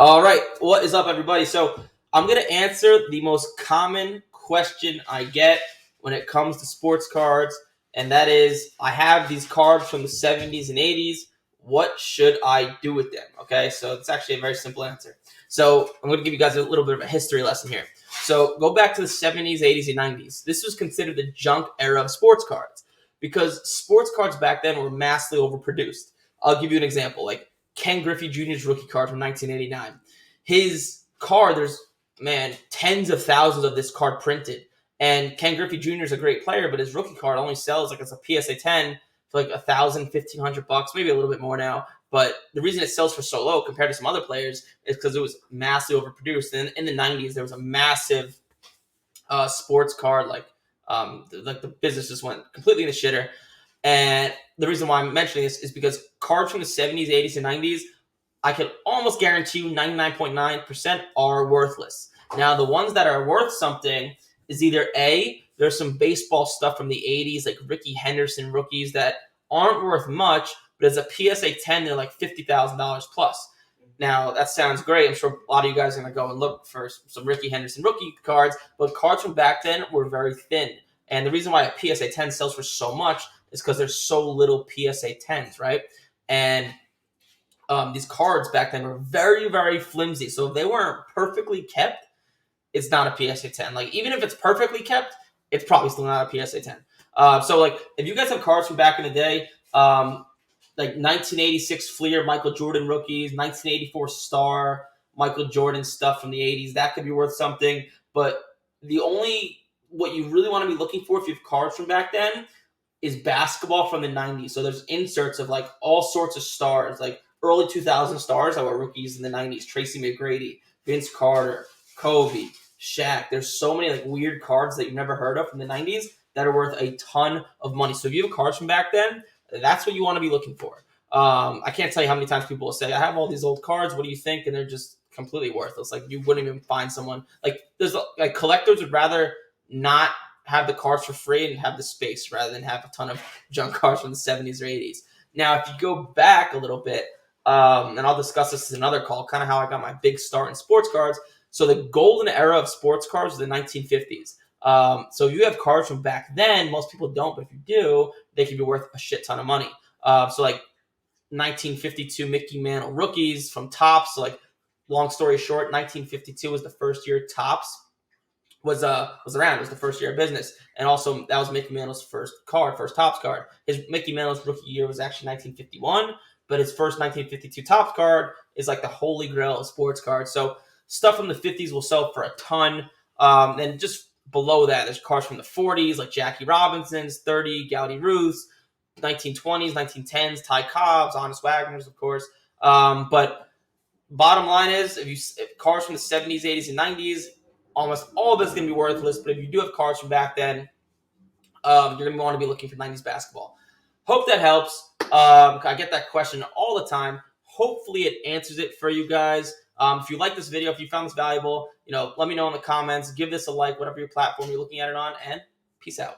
All right, what is up, everybody? So I'm going to answer the most common question I get when it comes to sports cards, and that is, I have these cards from the 70s and 80s. What should I do with them? Okay, so it's actually a very simple answer. So I'm going to give you guys a little bit of a history lesson here. So go back to the 70s, 80s, and 90s. This was considered the junk era of sports cards because sports cards back then were massively overproduced. I'll give you an example, like Ken Griffey Jr.'s rookie card from 1989. His card, there's, man, tens of thousands of this card printed. And Ken Griffey Jr. is a great player, but his rookie card only sells like as a PSA 10 for like $1,000, $1,500, maybe a little bit more now. But the reason it sells for so low compared to some other players is because it was massively overproduced. And in the 90s, there was a massive sports card, like the business just went completely in the shitter. And the reason why I'm mentioning this is because cards from the 70s, 80s, and 90s, I can almost guarantee you 99.9% are worthless. Now, the ones that are worth something is either A, there's some baseball stuff from the 80s, like Ricky Henderson rookies that aren't worth much, but as a PSA 10, they're like $50,000 plus. Now, that sounds great. I'm sure a lot of you guys are going to go and look for some Ricky Henderson rookie cards, but cards from back then were very thin. And the reason why a PSA 10 sells for so much is because there's so little PSA 10s, right? And these cards back then were very, very flimsy. So if they weren't perfectly kept, it's not a PSA 10. Like, even if it's perfectly kept, it's probably still not a PSA 10. So, like, if you guys have cards from back in the day, like 1986 Fleer Michael Jordan rookies, 1984 Star Michael Jordan stuff from the 80s, that could be worth something. But what you really want to be looking for if you have cards from back then is basketball from the 90s. So there's inserts of like all sorts of stars, like early 2000 stars that were rookies in the 90s. Tracy McGrady, Vince Carter, Kobe, Shaq. There's so many like weird cards that you've never heard of from the 90s that are worth a ton of money. So if you have cards from back then, that's what you want to be looking for. I can't tell you how many times people will say, I have all these old cards, what do you think? And they're just completely worthless. Like, you wouldn't even find someone. Like, there's like collectors would rather not have the cards for free and have the space rather than have a ton of junk cards from the 70s or 80s. Now, if you go back a little bit, and I'll discuss this in another call, kind of how I got my big start in sports cards. So the golden era of sports cards was the 1950s. So if you have cards from back then, most people don't, but if you do, they can be worth a shit ton of money. So like 1952 Mickey Mantle rookies from Topps. So like, long story short, 1952 was the first year Topps was around. It was the first year of business, and also that was Mickey Mantle's first Topps card. His Mickey Mantle's rookie year was actually 1951, but his first 1952 Topps card is like the holy grail of sports cards. So stuff from the 50s will sell for a ton. And just below that, there's cards from the 40s like Jackie Robinson's, 30 Gowdy Ruths, 1920s, 1910s, Ty Cobb's, Honest Wagner's, of course. But bottom line is, if cards from the 70s, 80s, and 90s, almost all of it's going to be worthless. But if you do have cards from back then, you're going to want to be looking for 90s basketball. Hope that helps. I get that question all the time. Hopefully it answers it for you guys. If you like this video, if you found this valuable, let me know in the comments. Give this a like, whatever your platform you're looking at it on, and peace out.